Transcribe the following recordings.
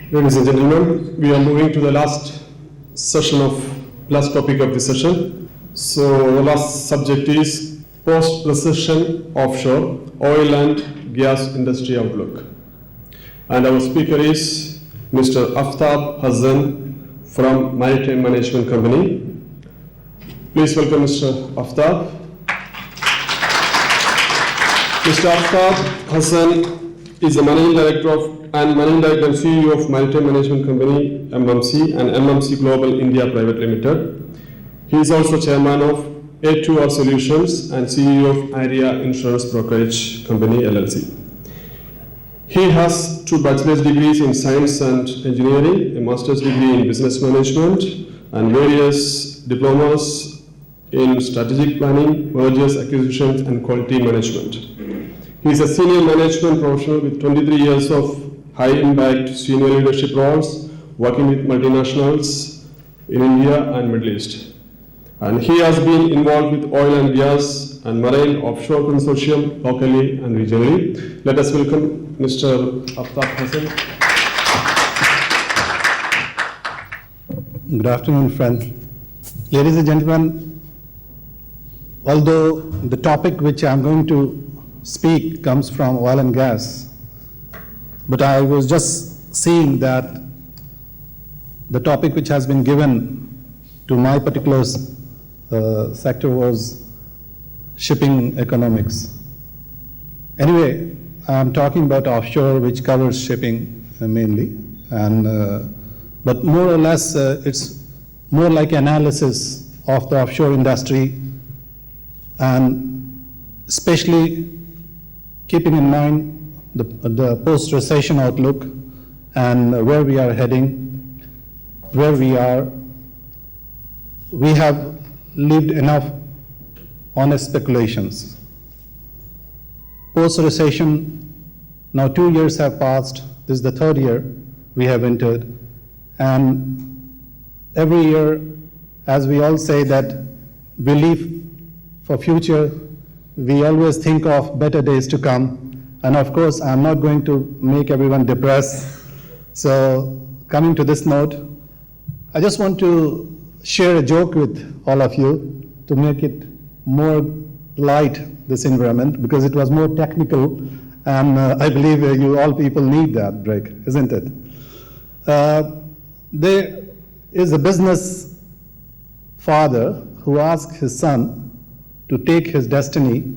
Ladies and gentlemen, we are moving to the last topic of the session. So the last subject is post-recession offshore oil and gas industry outlook. And our speaker is Mr. Aftab Hassan from Maritime Management Company. Please welcome Mr. Aftab. Mr. Aftab Hassan is the Managing Director and CEO of Maritime Management Company, MMC, and MMC Global India Private Limited. He is also Chairman of A2R Solutions and CEO of Area Insurance Brokerage Company, LLC. He has 2 bachelor's degrees in Science and Engineering, a master's degree in Business Management, and various diplomas in Strategic Planning, Mergers, Acquisitions, and Quality Management. He is a senior management professional with 23 years of high-impact senior leadership roles, working with multinationals in India and Middle East. And he has been involved with oil and gas and marine offshore consortium locally and regionally. Let us welcome Mr. Aftab Hassan. Good afternoon, friends. Ladies and gentlemen, although the topic which I'm going to speak comes from oil and gas, but I was just seeing that the topic which has been given to my particular sector was shipping economics. Anyway, I'm talking about offshore, which covers shipping mainly, and but more or less it's more like analysis of the offshore industry, and especially keeping in mind the post-recession outlook and where we are heading, where we are. We have lived enough honest speculations. Post-recession, now 2 years have passed. This is the 3rd year we have entered. And every year, as we all say that we live for future, we always think of better days to come. And of course, I'm not going to make everyone depressed. So coming to this note, I just want to share a joke with all of you to make it more light, this environment, because it was more technical, and I believe you all people need that break, isn't it? There is a business father who asked his son to take his destiny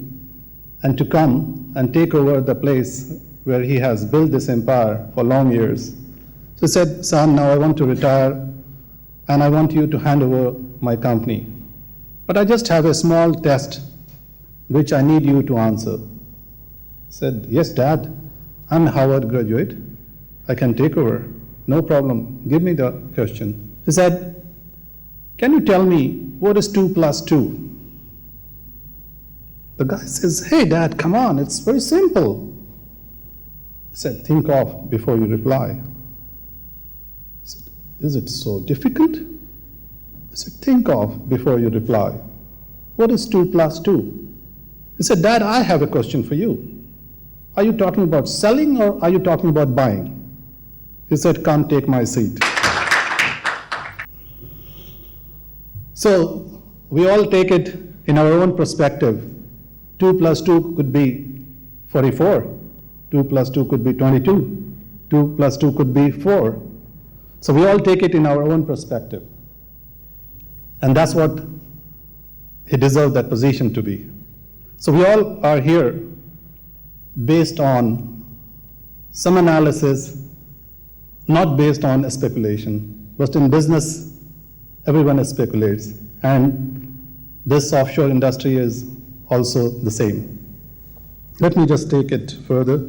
and to come and take over the place where he has built this empire for long years. So he said, son, now I want to retire and I want you to hand over my company. But I just have a small test which I need you to answer. He said, yes, Dad, I'm a Harvard graduate. I can take over, no problem. Give me the question. He said, can you tell me what is 2 plus 2? The guy says, hey, Dad, come on, it's very simple. He said, think of before you reply. He said, is it so difficult? I said, think of before you reply. What is 2 plus 2? He said, Dad, I have a question for you. Are you talking about selling or are you talking about buying? He said, come take my seat. So we all take it in our own perspective. 2 plus 2 could be 44. 2 plus 2 could be 22. 2 plus 2 could be 4. So we all take it in our own perspective. And that's what he deserved that position to be. So we all are here based on some analysis, not based on speculation. But in business, everyone speculates. And this offshore industry is also the same. Let me just take it further.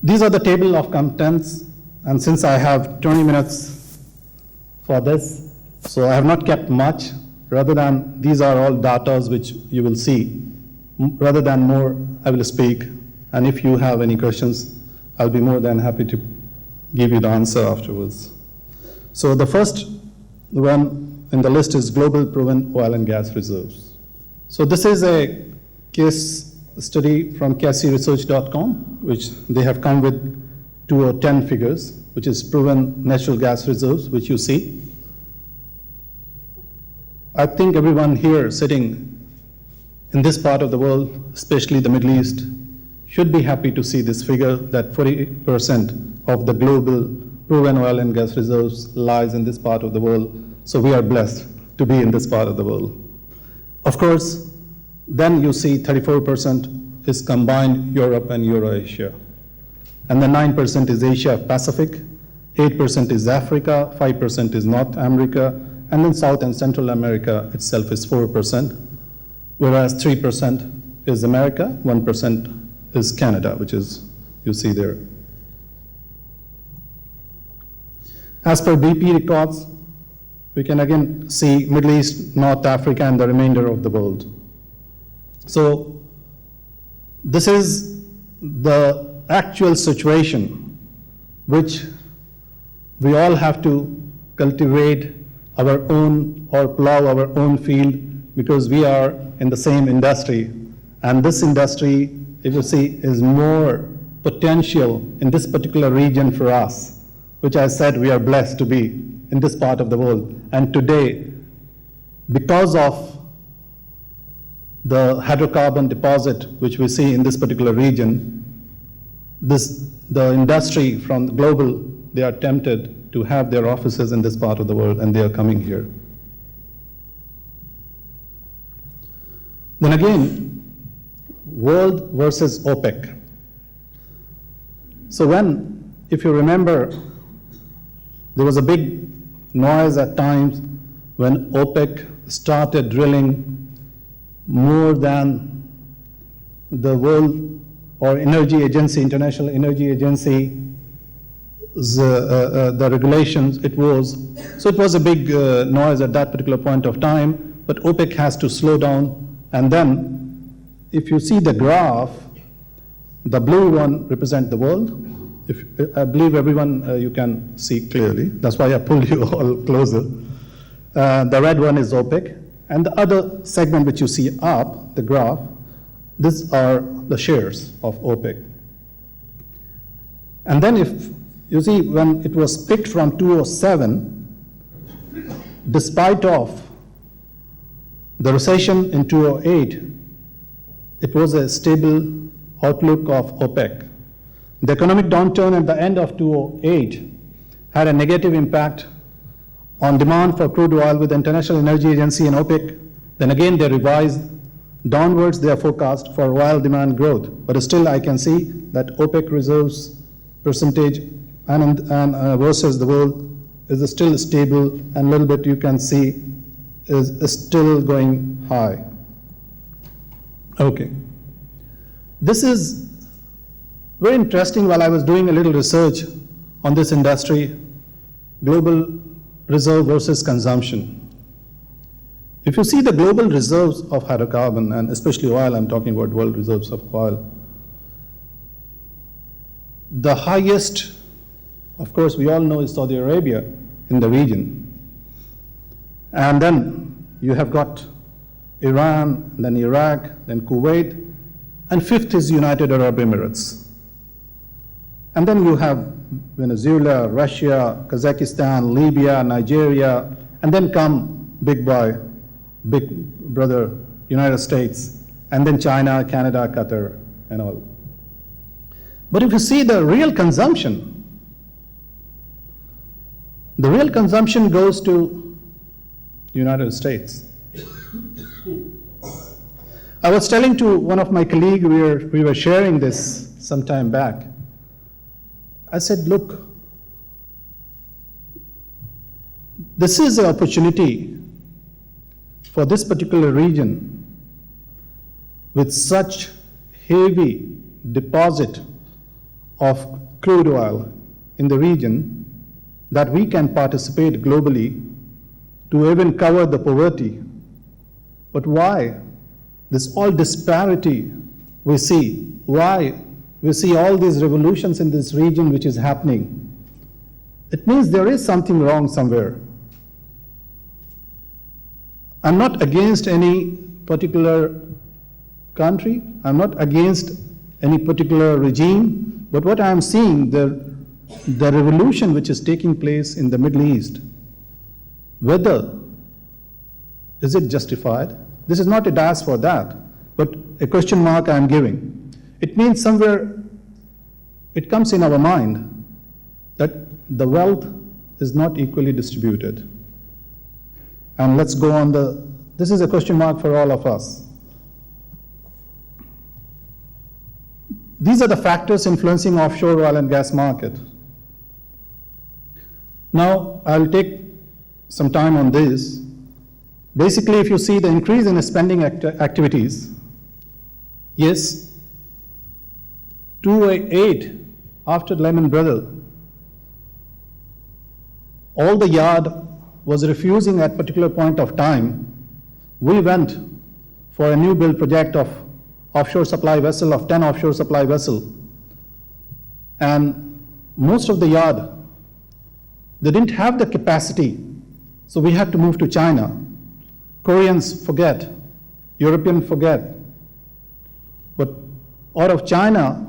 These are the table of contents, and since I have 20 minutes for this, so I have not kept much, rather than these are all datas which you will see. Rather than more, I will speak, and if you have any questions, I'll be more than happy to give you the answer afterwards. So the first one in the list is global proven oil and gas reserves. So this is a case study from CASIresearch.com, which they have come with 2 or 10 figures. which is proven natural gas reserves, which you see. I think everyone here sitting in this part of the world, especially the Middle East, should be happy to see this figure that 40% of the global proven oil and gas reserves lies in this part of the world. So we are blessed to be in this part of the world. Of course, then you see 34% is combined Europe and Eurasia. And then 9% is Asia Pacific, 8% is Africa, 5% is North America, and then South and Central America itself is 4%, whereas 3% is America, 1% is Canada, which is, you see there. As per BP records, we can again see Middle East, North Africa, and the remainder of the world. So this is the actual situation which we all have to cultivate our own or plow our own field, because we are in the same industry. And this industry, if you see, is more potential in this particular region for us, which I said we are blessed to be in this part of the world. And today, because of the hydrocarbon deposit which we see in this particular region, the industry from global, they are tempted to have their offices in this part of the world, and they are coming here. Then again, world versus OPEC. So if you remember, there was a big noise at times when OPEC started drilling more than the World or Energy Agency, International Energy Agency, the regulations it was. So it was a big noise at that particular point of time, but OPEC has to slow down. And then if you see the graph, the blue one represents the world. I believe everyone you can see clearly. That's why I pulled you all closer. The red one is OPEC. And the other segment which you see up, the graph, these are the shares of OPEC. And then if you see, when it was picked from 2007, despite of the recession in 2008, it was a stable outlook of OPEC. The economic downturn at the end of 2008 had a negative impact on demand for crude oil with the International Energy Agency and OPEC. Then again, they revised downwards their forecast for oil demand growth. But still, I can see that OPEC reserves percentage and versus the world is still stable, and a little bit you can see is still going high. Okay. This is very interesting. While I was doing a little research on this industry, global reserve versus consumption. If you see the global reserves of hydrocarbon, and especially oil, I'm talking about world reserves of oil, the highest, of course, we all know is Saudi Arabia in the region. And then you have got Iran, then Iraq, then Kuwait, and fifth is United Arab Emirates. And then you have Venezuela, Russia, Kazakhstan, Libya, Nigeria, and then come big boy, big brother, United States, and then China, Canada, Qatar, and all. But if you see the real consumption goes to United States. I was telling to one of my colleagues, we were sharing this some time back. I said, look, this is an opportunity for this particular region with such heavy deposit of crude oil in the region that we can participate globally to even cover the poverty. But why? This all disparity we see. Why? We see all these revolutions in this region which is happening. It means there is something wrong somewhere. I'm not against any particular country. I'm not against any particular regime. But what I'm seeing, the the revolution which is taking place in the Middle East, whether is it justified? This is not a das for that, but a question mark I am giving. It means somewhere it comes in our mind that the wealth is not equally distributed. And let's go on this is a question mark for all of us. These are the factors influencing offshore oil and gas market. Now, I'll take some time on this. Basically, if you see the increase in spending activities, yes, 2008, after Lehman Brothers, all the yard was refusing at particular point of time. We went for a new build project of offshore supply vessel, of 10 offshore supply vessel. And most of the yard, they didn't have the capacity, so we had to move to China. Koreans forget, Europeans forget. But out of China,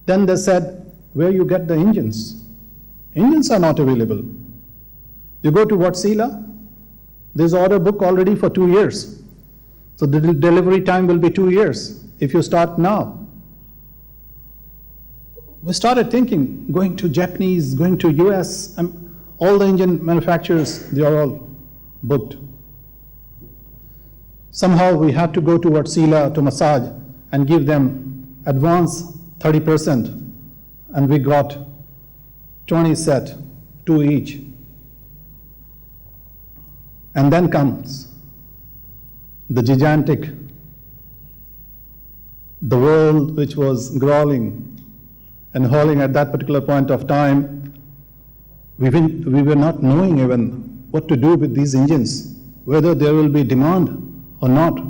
then they said, where you get the engines? Engines are not available. You go to Wärtsilä, there's order book already for 2 years. So the delivery time will be 2 years if you start now. We started thinking, going to Japanese, going to US, all the engine manufacturers, they are all booked. Somehow we had to go to Wärtsilä to massage and give them advance 30%, and we got 20 set, 2 each. And then comes the gigantic, the world which was growling and howling at that particular point of time. We were not knowing even what to do with these engines, whether there will be demand or not,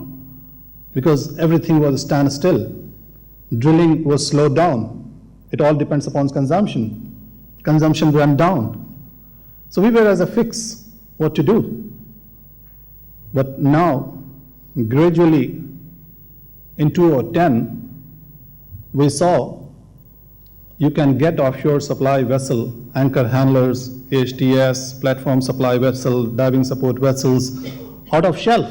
because everything was standstill. Drilling was slowed down. It all depends upon consumption. Consumption went down. So we were as a fix what to do. But now, gradually, in 2010, we saw you can get offshore supply vessel, anchor handlers, AHTS, platform supply vessel, diving support vessels, out of shelf.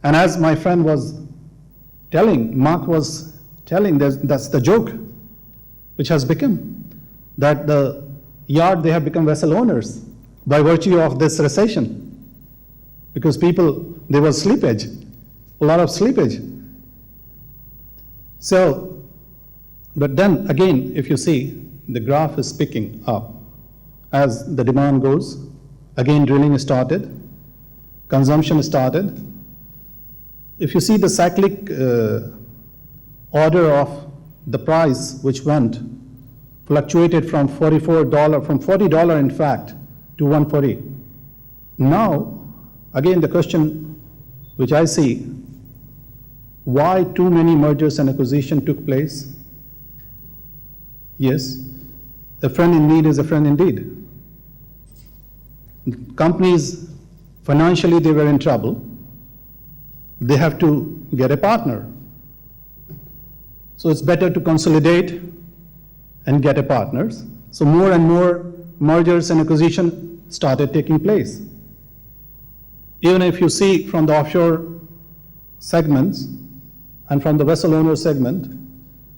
And as my friend was telling, Mark was telling, that's the joke which has become, that the yard, they have become vessel owners by virtue of this recession. Because people, there was slippage, a lot of slippage. So, but then again, if you see, the graph is picking up. As the demand goes, again drilling started, consumption started. If you see the cyclic order of the price which went, fluctuated from $40 in fact, to $140. Now, again, the question which I see, why too many mergers and acquisition took place? Yes, a friend in need is a friend indeed. Companies, financially, they were in trouble. They have to get a partner. So it's better to consolidate and get a partners. So more and more mergers and acquisition started taking place. Even if you see from the offshore segments and from the vessel owner segment,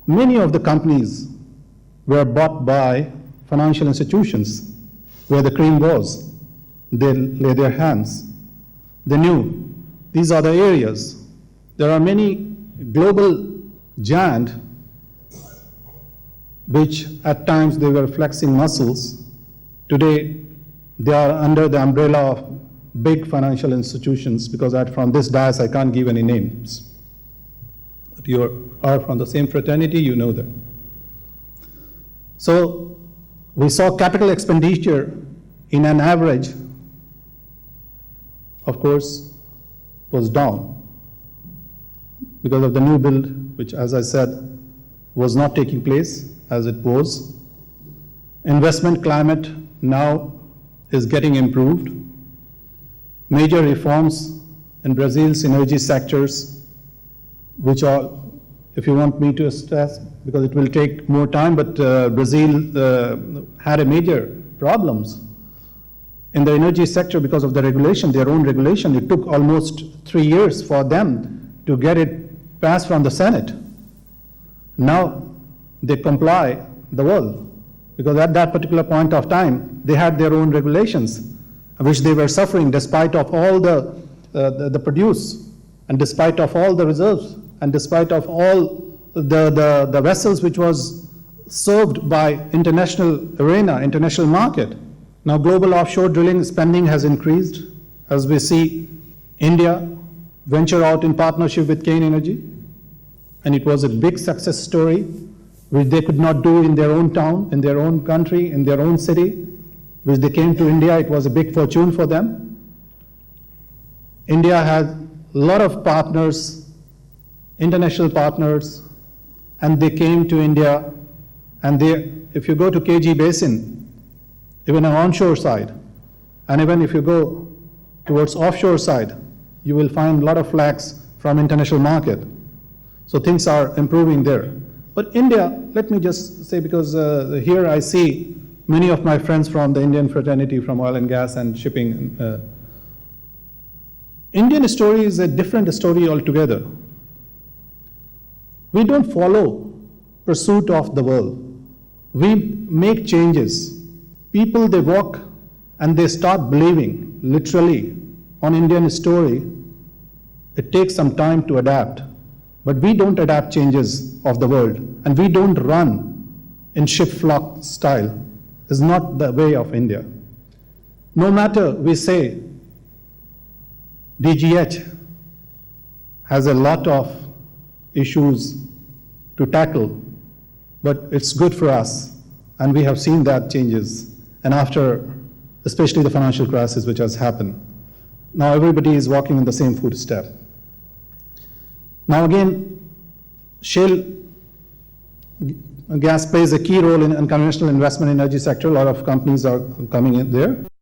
many of the companies were bought by financial institutions where the cream was. They lay their hands. They knew these are the areas. There are many global giants which at times they were flexing muscles. Today, they are under the umbrella of big financial institutions, because from this dais I can't give any names. But you are from the same fraternity, you know that. So we saw capital expenditure in an average, of course, was down because of the new build, which, as I said, was not taking place as it was. Investment climate now is getting improved. Major reforms in Brazil's energy sectors, which are if you want me to stress, because it will take more time, but Brazil had a major problems in the energy sector because of the regulation, their own regulation. It took almost 3 years for them to get it passed from the Senate. Now they comply the world, because at that particular point of time, they had their own regulations, which they were suffering despite of all the produce, and despite of all the reserves, and despite of all the vessels which was served by international arena, international market. Now global offshore drilling spending has increased, as we see India venture out in partnership with Cain Energy, and it was a big success story, which they could not do in their own town, in their own country, in their own city, which they came to India. It was a big fortune for them. India has a lot of partners, international partners, and they came to India, and if you go to KG Basin, even on onshore side, and even if you go towards offshore side, you will find a lot of flags from international market. So things are improving there. But India, let me just say, because here I see many of my friends from the Indian fraternity, from oil and gas and shipping. Indian story is a different story altogether. We don't follow pursuit of the world. We make changes. People, they walk and they start believing literally on Indian story. It takes some time to adapt, but we don't adapt changes of the world, and we don't run in ship flock style. It's not the way of India. No matter we say DGH has a lot of issues to tackle, but it's good for us, and we have seen that changes. And after, especially the financial crisis which has happened, now everybody is walking in the same footstep. Now again, shale gas plays a key role in unconventional investment in energy sector. A lot of companies are coming in there.